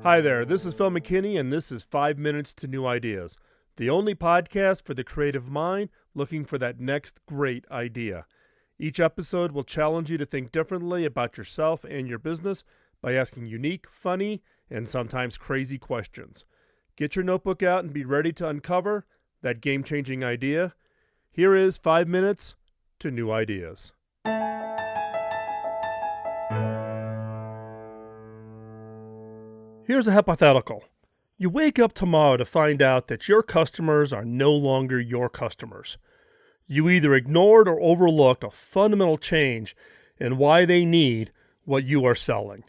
Hi there, this is Phil McKinney, and this is 5 Minutes to New Ideas, the only podcast for the creative mind looking for that next great idea. Each episode will challenge you to think differently about yourself and your business by asking unique, funny, and sometimes crazy questions. Get your notebook out and be ready to uncover that game-changing idea. Here is 5 Minutes to New Ideas. Here's a hypothetical. You wake up tomorrow to find out that your customers are no longer your customers. You either ignored or overlooked a fundamental change in why they need what you are selling.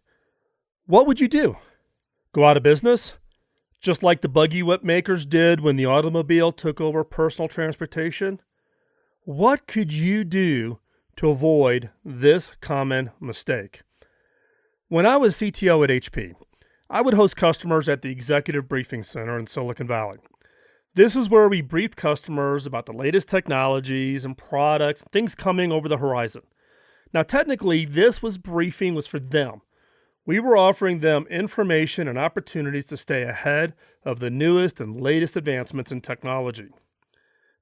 What would you do? Go out of business? Just like the buggy whip makers did when the automobile took over personal transportation? What could you do to avoid this common mistake? When I was CTO at HP, I would host customers at the Executive Briefing Center in Silicon Valley. This is where we briefed customers about the latest technologies and products, things coming over the horizon. Now, technically, this briefing was for them. We were offering them information and opportunities to stay ahead of the newest and latest advancements in technology.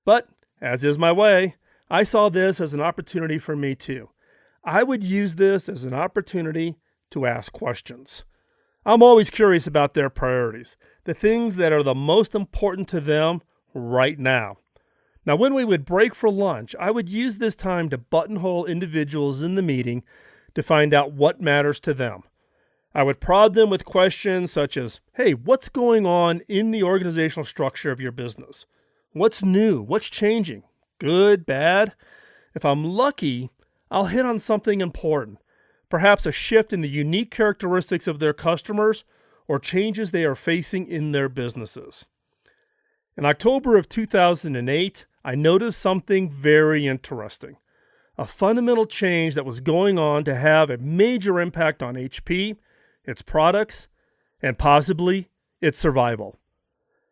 But, as is my way, I saw this as an opportunity for me too. I would use this as an opportunity to ask questions. I'm always curious about their priorities, the things that are the most important to them right now. Now, when we would break for lunch, I would use this time to buttonhole individuals in the meeting to find out what matters to them. I would prod them with questions such as, hey, what's going on in the organizational structure of your business? What's new? What's changing? Good, bad? If I'm lucky, I'll hit on something important. Perhaps a shift in the unique characteristics of their customers or changes they are facing in their businesses. In October of 2008, I noticed something very interesting. A fundamental change that was going on to have a major impact on HP, its products, and possibly its survival.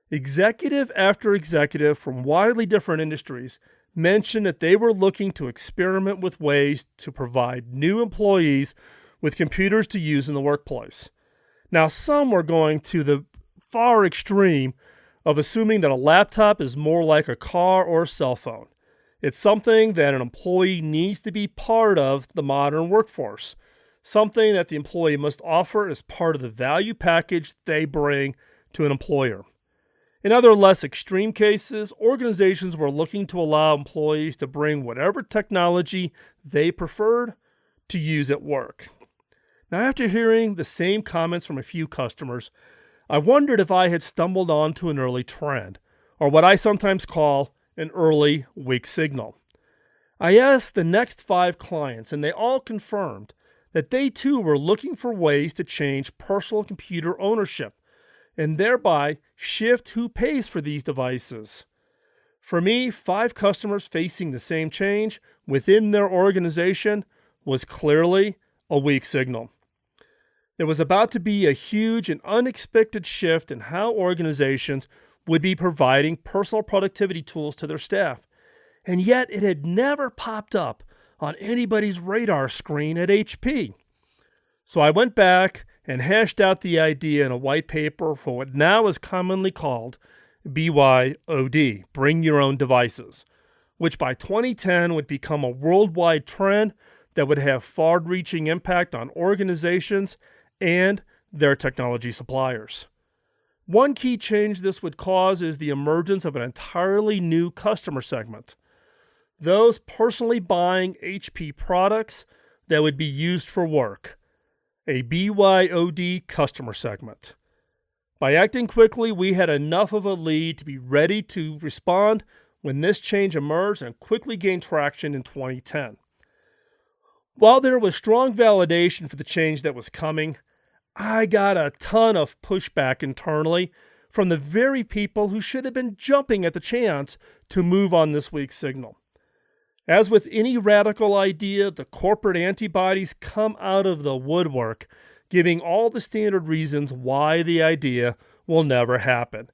Executive after executive from widely different industries mentioned that they were looking to experiment with ways to provide new employees with computers to use in the workplace. Now, some were going to the far extreme of assuming that a laptop is more like a car or a cell phone. It's something that an employee needs to be part of the modern workforce, something that the employee must offer as part of the value package they bring to an employer. In other less extreme cases, organizations were looking to allow employees to bring whatever technology they preferred to use at work. Now, after hearing the same comments from a few customers, I wondered if I had stumbled onto an early trend, or what I sometimes call an early weak signal. I asked the next 5 clients, and they all confirmed that they too were looking for ways to change personal computer ownership, and thereby shift who pays for these devices. For me, 5 customers facing the same change within their organization was clearly a weak signal. There was about to be a huge and unexpected shift in how organizations would be providing personal productivity tools to their staff, and yet it had never popped up on anybody's radar screen at HP. So I went back and hashed out the idea in a white paper for what now is commonly called BYOD, Bring Your Own Devices, which by 2010 would become a worldwide trend that would have far-reaching impact on organizations and their technology suppliers. One key change this would cause is the emergence of an entirely new customer segment, those personally buying HP products that would be used for work. A BYOD customer segment. By acting quickly, we had enough of a lead to be ready to respond when this change emerged and quickly gained traction in 2010. While there was strong validation for the change that was coming, I got a ton of pushback internally from the very people who should have been jumping at the chance to move on this weak signal. As with any radical idea, the corporate antibodies come out of the woodwork, giving all the standard reasons why the idea will never happen.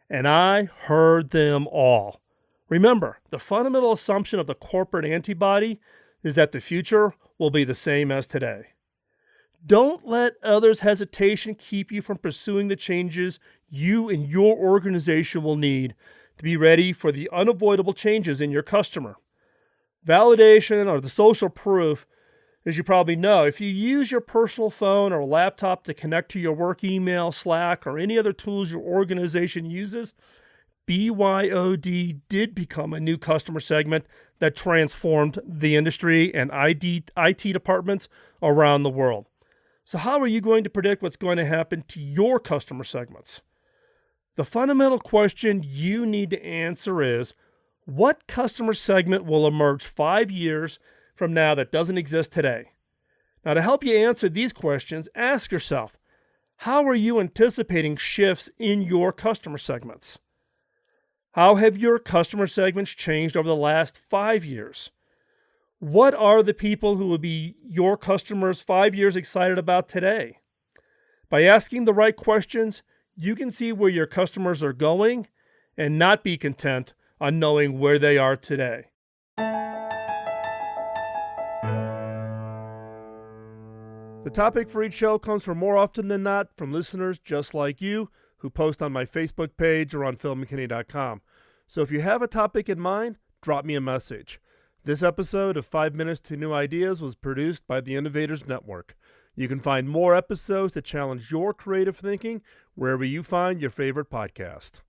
And I heard them all. Remember, the fundamental assumption of the corporate antibody is that the future will be the same as today. Don't let others' hesitation keep you from pursuing the changes you and your organization will need to be ready for the unavoidable changes in your customer. Validation, or the social proof, as you probably know, if you use your personal phone or laptop to connect to your work email, Slack, or any other tools your organization uses, BYOD did become a new customer segment that transformed the industry and IT departments around the world. So how are you going to predict what's going to happen to your customer segments? The fundamental question you need to answer is, what customer segment will emerge 5 years from now that doesn't exist today? Now, to help you answer these questions, ask yourself, how are you anticipating shifts in your customer segments? How have your customer segments changed over the last 5 years? What are the people who will be your customers 5 years excited about today? By asking the right questions, you can see where your customers are going and not be content on knowing where they are today. The topic for each show comes from more often than not from listeners just like you who post on my Facebook page or on philmckinney.com. So if you have a topic in mind, drop me a message. This episode of 5 Minutes to New Ideas was produced by the Innovators Network. You can find more episodes that challenge your creative thinking wherever you find your favorite podcast.